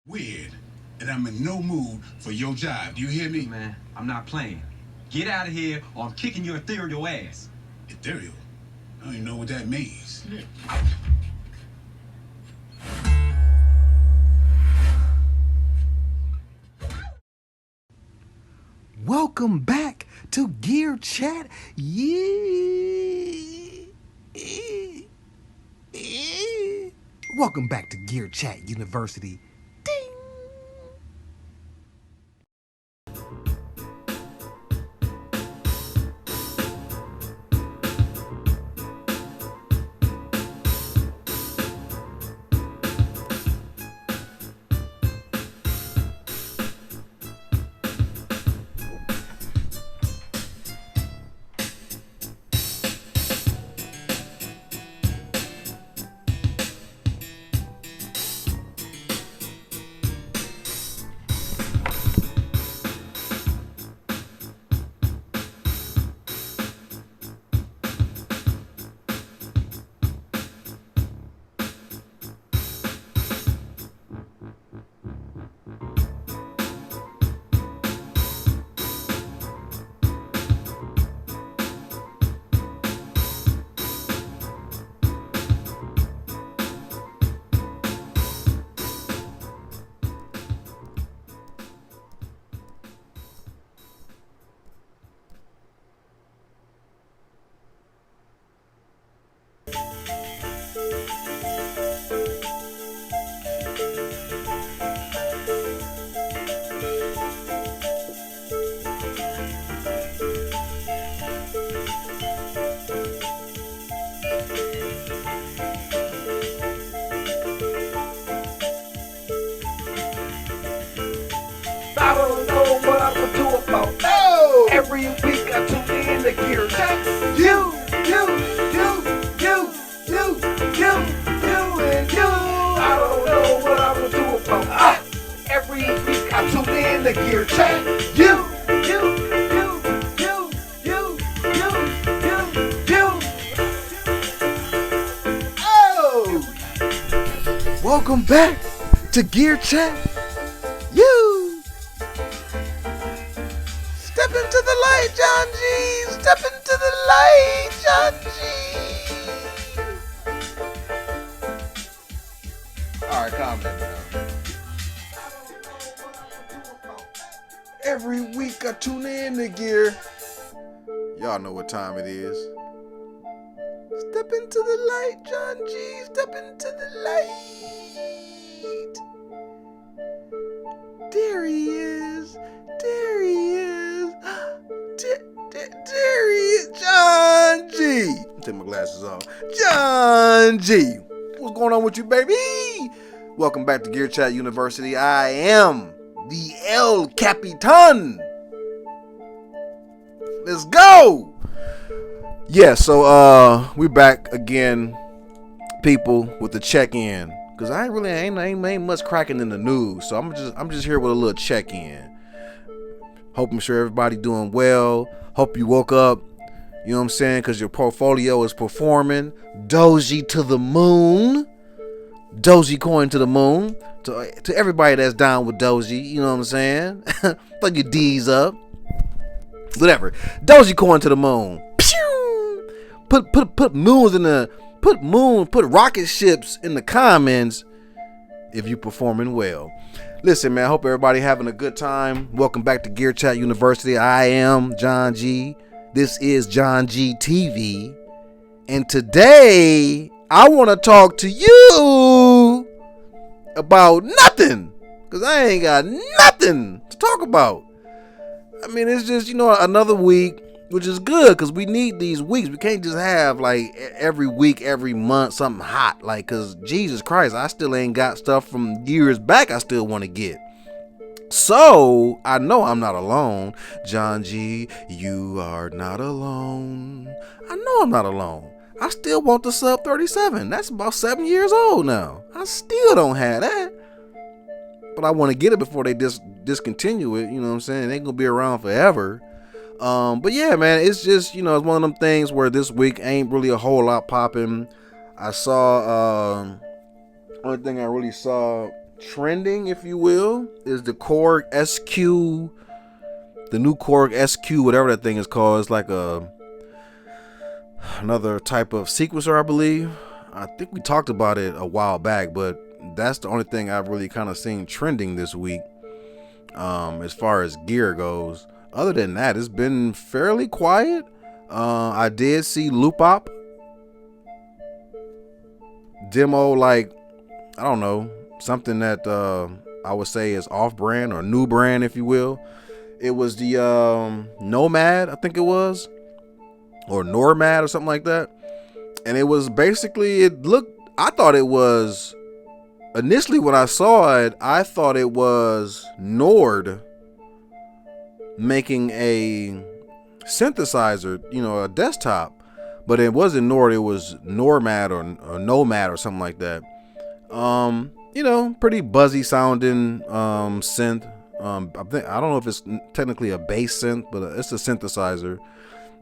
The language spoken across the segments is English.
Weird, and I'm in no mood for your job. Do you hear me? Man, I'm not playing. Get out of here or I'm kicking your ethereal ass. Ethereal? I don't even know what that means. Welcome back to Gear Chat. Welcome back to Gear Chat University. Ding. I don't know what I'm gonna do about that. Every week I tune in to Gear Chat. You, and you. I don't know what I'm gonna do about that. Every week I tune in to Gear Chat. You. Oh! Welcome back to Gear Chat. You. Step into the light, John G. Step into the light, John G. Alright, calm down now. Every week I tune in to Gear. Y'all know what time it is. Step into the light, John G. Step into the light. There he is. There he is. There he is. John G. Take my glasses off. John G. What's going on with you, baby? Welcome back to Gear Chat University. I am the El Capitan. Let's go. Yeah, so we're back again, people, with the check-in. Cause I ain't much cracking in the news, so I'm just here with a little check-in. I'm sure everybody doing well. Hope you woke up, you know what I'm saying, cause your portfolio is performing. Doji to the moon. Doji coin to the moon. To everybody that's down with Doji, you know what I'm saying? Throw your D's up. Whatever. Doji coin to the moon. Pew! Put moons in the put rocket ships in the comments if you performing well. Listen, man, I hope everybody having a good time. Welcome back to Gear Chat University. I am John G. This is John G TV. And today I want to talk to you about nothing. Because I ain't got nothing to talk about. I mean, it's just, another week, which is good because we need these weeks. We can't just have like every week, every month, something hot. Like, because Jesus Christ, I still ain't got stuff from years back I still want to get. So I know I'm not alone. John G, you are not alone. I know I'm not alone. I still want the sub 37. That's about 7 years old now. I still don't have that. But I want to get it before they discontinue it. You know what I'm saying? They ain't going to be around forever. But yeah, man, it's just, it's one of them things where this week ain't really a whole lot popping. I saw, only thing I really saw trending, if you will, is the Korg SQ, the new Korg SQ, whatever that thing is called. It's like another type of sequencer, I believe. I think we talked about it a while back, but that's the only thing I've really kind of seen trending this week, as far as gear goes. Other than that, it's been fairly quiet. I did see Loopop demo, like, I don't know, something that I would say is off-brand or new brand, if you will. It was the Nomad, I think it was, or Normad or something like that. And it was basically, I thought it was, initially when I saw it, I thought it was Nord making a synthesizer, a desktop. But it wasn't Nord, it was Normad or Nomad or something like that. Pretty buzzy sounding synth. I don't know if it's technically a bass synth, but it's a synthesizer.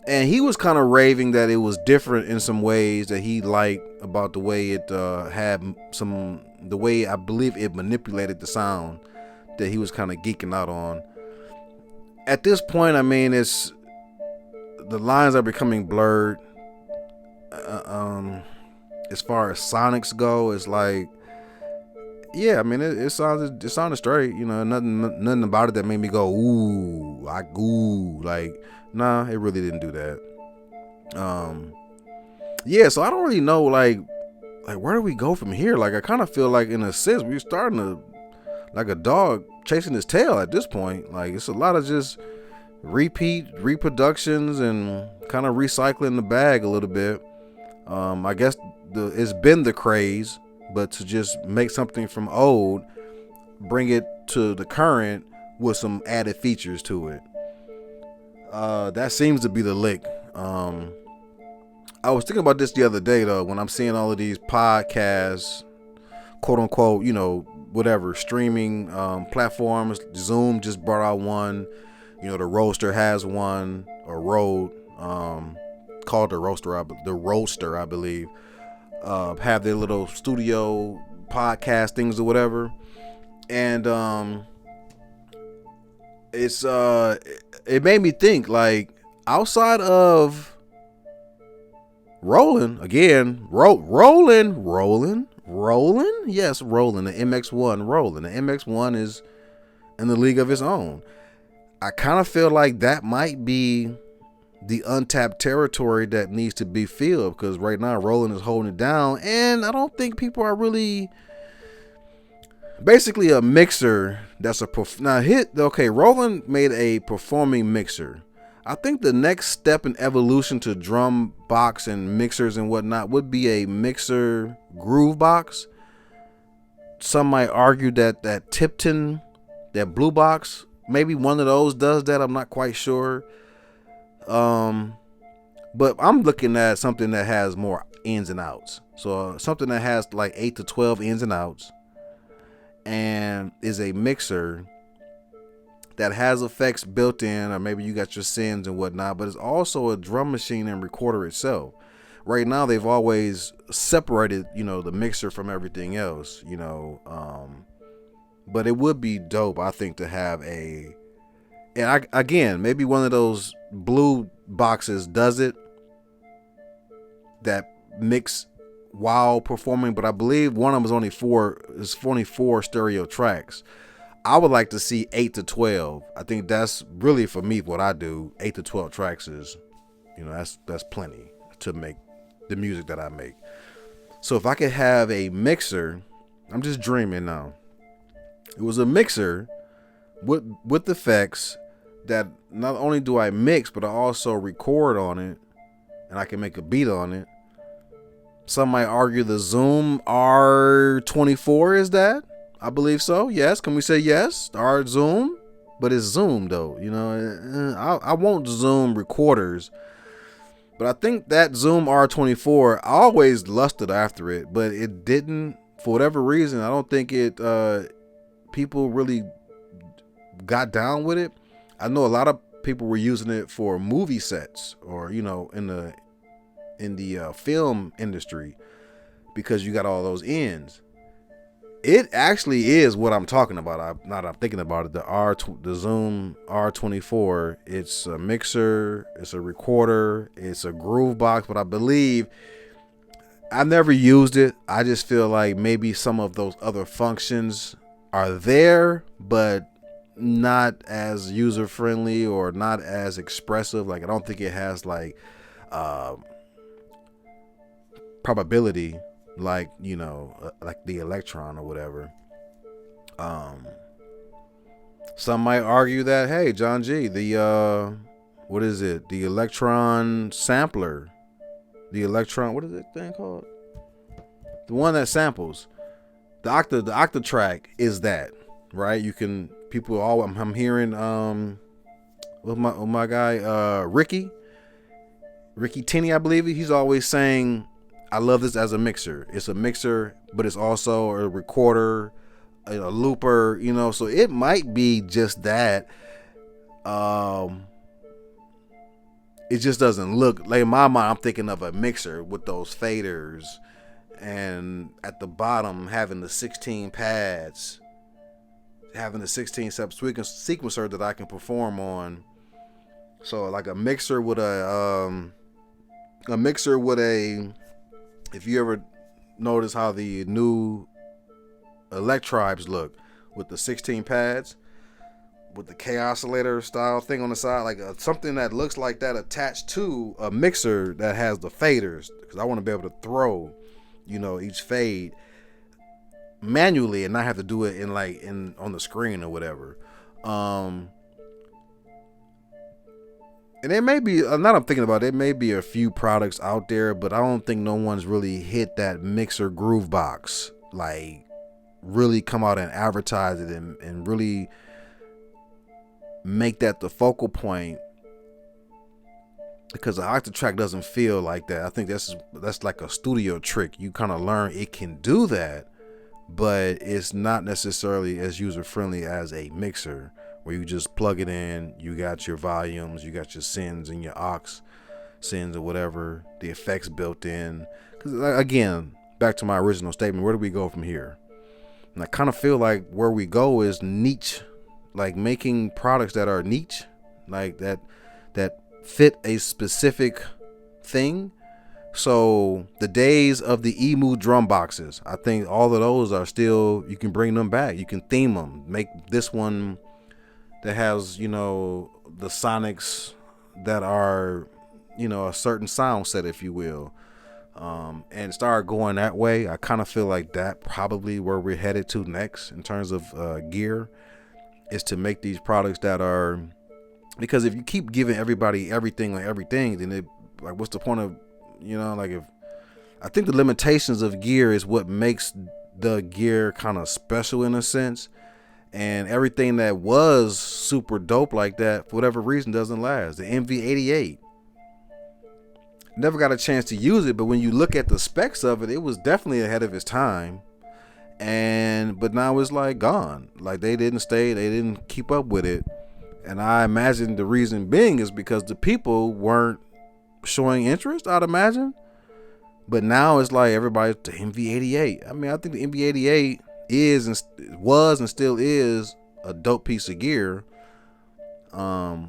And he was kind of raving that it was different in some ways that he liked about the way it the way I believe it manipulated the sound, that he was kind of geeking out on. At this point, I mean, the lines are becoming blurred. As far as sonics go, it's like, yeah, I mean, it sounded straight, nothing about it that made me go ooh, like, nah, it really didn't do that. Yeah, so I don't really know, like where do we go from here? Like, I kind of feel like, in a sense, we're starting to, like a dog chasing his tail at this point. Like, it's a lot of just reproductions and kind of recycling the bag a little bit. I guess it's been the craze, but to just make something from old, bring it to the current with some added features to it. That seems to be the lick. I was thinking about this the other day, though, when I'm seeing all of these podcasts, quote unquote, whatever, streaming platforms. Zoom just brought out one. The Roaster has one, or Rode, called the Roaster, I believe. Have their little studio podcast things or whatever. And it made me think, like, outside of Roland, again, Roland, yes, Roland, the MX1 Roland. The MX1 is in the league of its own. I kind of feel like that might be the untapped territory that needs to be filled, because right now Roland is holding it down, and I don't think people are really, basically a mixer that's Roland made a performing mixer. I think the next step in evolution to drum box and mixers and whatnot would be a mixer groove box. Some might argue that Tipton, that blue box, maybe one of those does that. I'm not quite sure. But I'm looking at something that has more ins and outs. So something that has like 8 to 12 ins and outs, and is a mixer that has effects built in, or maybe you got your sends and whatnot, but it's also a drum machine and recorder itself. Right now, they've always separated, the mixer from everything else, but it would be dope, I think, to have maybe one of those blue boxes does it, that mix while performing, but I believe one of them is only four stereo tracks. I would like to see 8 to 12. I think that's really, for me, what I do. 8 to 12 tracks is, that's plenty to make the music that I make. So if I could have a mixer, I'm just dreaming now. It was a mixer with effects that not only do I mix, but I also record on it, and I can make a beat on it. Some might argue the Zoom R24 is that. I believe so. Yes. Can we say yes? Our Zoom, but it's Zoom though. I want Zoom recorders, but I think that Zoom R24, I always lusted after it, but it didn't, for whatever reason. I don't think people really got down with it. I know a lot of people were using it for movie sets, or in the film industry, because you got all those ends. It actually is what I'm talking about. I'm thinking about it. The Zoom R24. It's a mixer. It's a recorder. It's a groove box. But I believe I've never used it. I just feel like maybe some of those other functions are there, but not as user friendly or not as expressive. Like I don't think it has like probability like like the Electron or whatever. Some might argue that, hey, John G, the what is it, the Electron sampler, the Electron, what is that thing called, the one that samples the Octatrack is that, right? You can, people all, I'm hearing with my guy Ricky Tinney, I believe he's always saying, I love this as a mixer. It's a mixer, but it's also a recorder, a looper, so it might be just that. It just doesn't look like, in my mind, I'm thinking of a mixer with those faders and at the bottom having the 16 pads, having the 16 step sequencer that I can perform on. So like a mixer with if you ever notice how the new Electribes look with the 16 pads, with the K-oscillator style thing on the side, like something that looks like that attached to a mixer that has the faders, because I want to be able to throw, each fade manually and not have to do it in on the screen or whatever. And there may be, now I'm thinking about it, there may be a few products out there, but I don't think no one's really hit that mixer groove box, like really come out and advertise it and really make that the focal point, because the Octatrack doesn't feel like that. I think that's like a studio trick. You kind of learn it can do that, but it's not necessarily as user friendly as a mixer, where you just plug it in, you got your volumes, you got your sins and your aux sins or whatever, the effects built in. Because again, back to my original statement, where do we go from here? And I kind of feel like where we go is niche, like making products that are niche, like that fit a specific thing. So the days of the EMU drum boxes, I think all of those are still, you can bring them back. You can theme them, make this one that has, the sonics that are, a certain sound set, if you will, and start going that way. I kind of feel like that probably where we're headed to next in terms of gear, is to make these products that are, because if you keep giving everybody everything, then it, like, what's the point of, if, I think the limitations of gear is what makes the gear kind of special in a sense. And everything that was super dope like that, for whatever reason, doesn't last. The MV88, never got a chance to use it, but when you look at the specs of it, it was definitely ahead of its time. But now it's like gone. Like they didn't keep up with it. And I imagine the reason being is because the people weren't showing interest, I'd imagine. But now it's like everybody's the MV88. I mean, I think the MV88 was and still is a dope piece of gear, but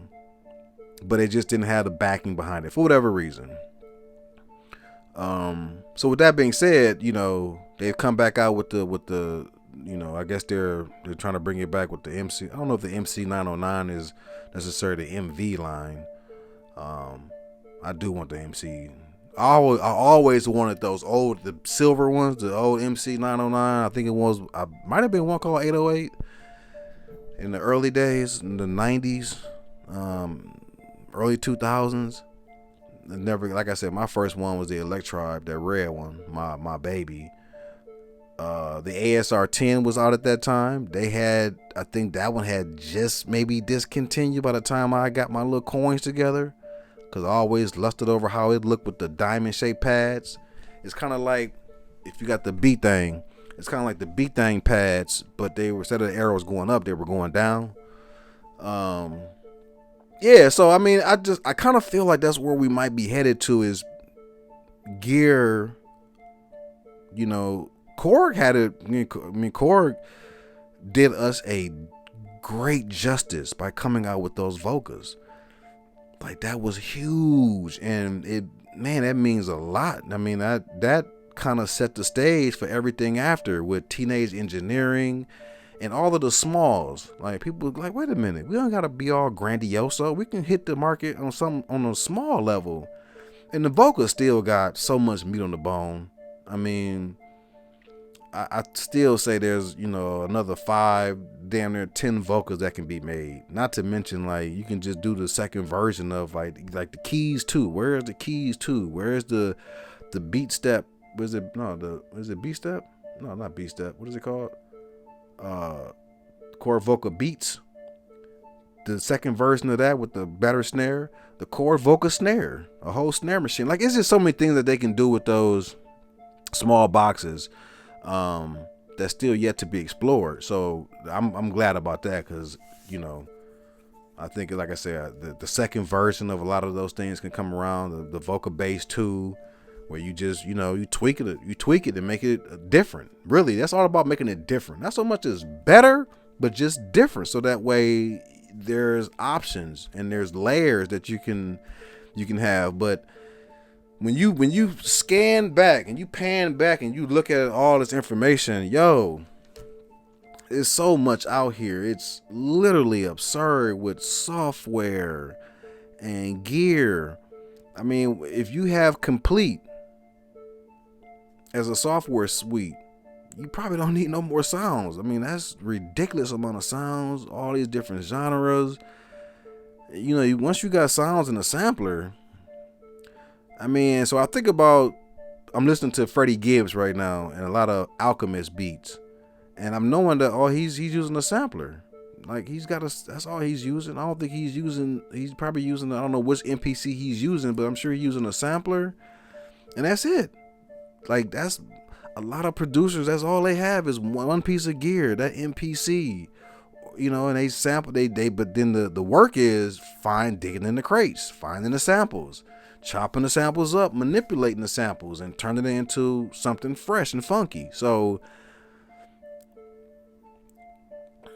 it just didn't have the backing behind it for whatever reason. So with that being said, they've come back out with the I guess they're trying to bring it back with the MC. I don't know if the MC909 is necessarily the MV line. I do want the MC. I always wanted those the silver ones, the old MC909. I think it was, I might have been one called 808 in the early days, in the 90s, early 2000s. Never, like I said, my first one was the Electribe, that red one, my baby. The ASR 10 was out at that time. I think that one had just maybe discontinued by the time I got my little coins together. Because I always lusted over how it looked with the diamond shaped pads. It's kind of like, if you got the B thing, it's kind of like the B thing pads, but they were, instead of the arrows going up, they were going down. Yeah, so I mean, I kind of feel like that's where we might be headed to, is gear, Korg had it. I mean, Korg did us a great justice by coming out with those vocals. Like, that was huge, and that means a lot. I mean, that kind of set the stage for everything after with Teenage Engineering and all of the smalls. Like, people like, wait a minute, we don't gotta be all grandioso. We can hit the market on a small level, and the vocals still got so much meat on the bone. I mean, I still say there's, another 5, damn near 10 vocals that can be made. Not to mention, like, you can just do the second version of like the keys too. Where's the keys too? Where's the beat step? Is it beat step? No, not beat step. What is it called? Chord vocal beats. The second version of that with the better snare, the chord vocal snare, a whole snare machine. Like, it's just so many things that they can do with those small boxes. That's still yet to be explored. So I'm glad about that, because I think, like I said, the second version of a lot of those things can come around. The vocal bass too, where you just you tweak it and make it different. Really, that's all about making it different. Not so much as better, but just different. So that way there's options and there's layers that you can have. But when you scan back and you pan back and you look at all this information, there's so much out here. It's literally absurd with software and gear. I mean, if you have Complete as a software suite, you probably don't need no more sounds. I mean, that's ridiculous amount of sounds, all these different genres. Once you got sounds in a sampler, I mean, so I think about, I'm listening to Freddie Gibbs right now and a lot of Alchemist beats, and I'm knowing that he's using a sampler. Like, that's all he's using. I don't think he's probably using, I don't know which MPC he's using, but I'm sure he's using a sampler, and that's it. Like, that's a lot of producers, that's all they have is one piece of gear, that MPC, and they sample, but then the work is digging in the crates, finding the samples, chopping the samples up, manipulating the samples, and turning it into something fresh and funky. So,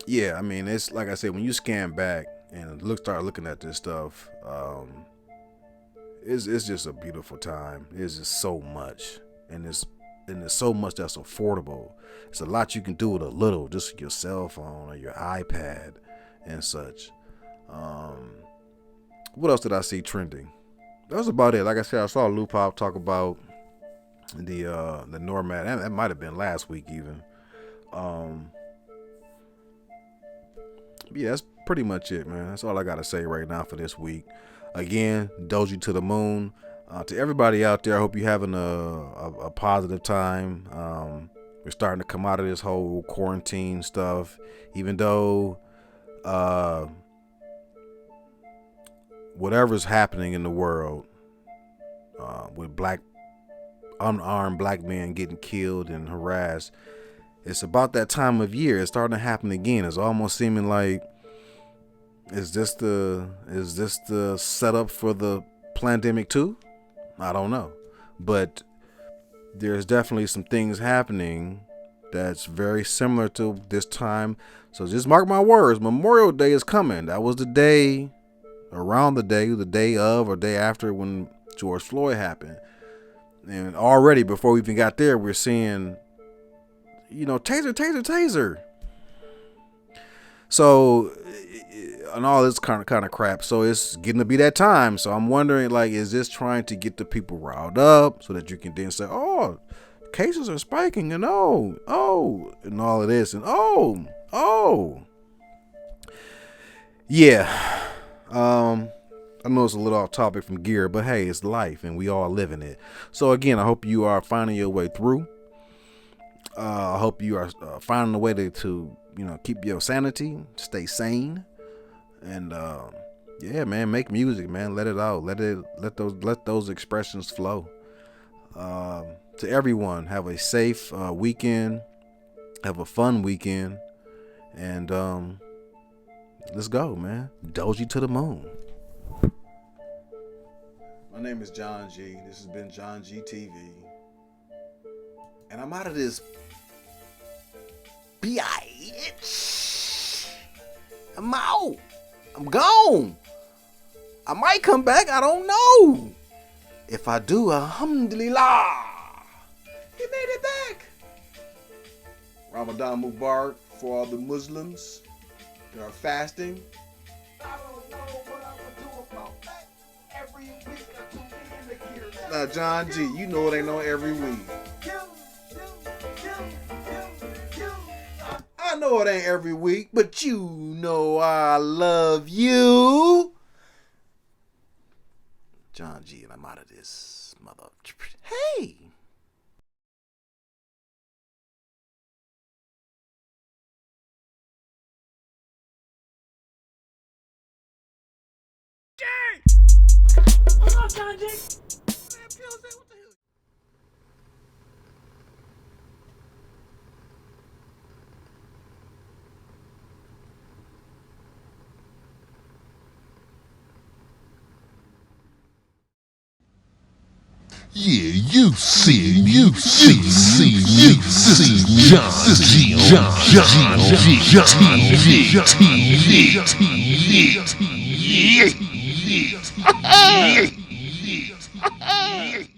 yeah, I mean, it's like I said, when you scan back and start looking at this stuff, it's just a beautiful time. It's just so much, and there's so much that's affordable. It's a lot you can do with a little, just your cell phone or your iPad and such. What else did I see trending? That was about it. Like I said, I saw Lupop talk about the Normat. That might have been last week even. Yeah, that's pretty much it, man. That's all I gotta say right now for this week. Again, Doji to the moon. To everybody out there, I hope you're having a positive time. We're starting to come out of this whole quarantine stuff, even though whatever's happening in the world, with unarmed black men getting killed and harassed, it's about that time of year. It's starting to happen again. It's almost seeming like, is this the setup for the pandemic too? I don't know, but there's definitely some things happening that's very similar to this time. So just mark my words, Memorial Day is coming. That was the day, around the day of or day after when George Floyd happened. And already before we even got there, we're seeing, taser. So, and all this kind of crap. So it's getting to be that time. So I'm wondering, like, is this trying to get the people riled up so that you can then say, oh, cases are spiking, and and all of this, and yeah. I know it's a little off topic from gear, but hey, it's life and we all live in it. So again, I hope you are finding your way through. I hope you are finding a way to keep your sanity, stay sane, and yeah, man, make music, man. Let it out. Let those expressions flow. To everyone, have a safe weekend. Have a fun weekend, and let's go, man. Doji to the moon. My name is John G. This has been John G TV, and I'm out of this bitch. I'm out. I'm gone. I might come back. I don't know. If I do, alhamdulillah. He made it back. Ramadan Mubarak for all the Muslims that are fasting. I don't know what I'm gonna do about that. Every week I tune in to gear. Now, John G, you know it ain't on every week. I know it ain't every week, but you know I love you. John G, and I'm out of this mother. Hey. What's up, John G? Yeah, you see, John G, TV.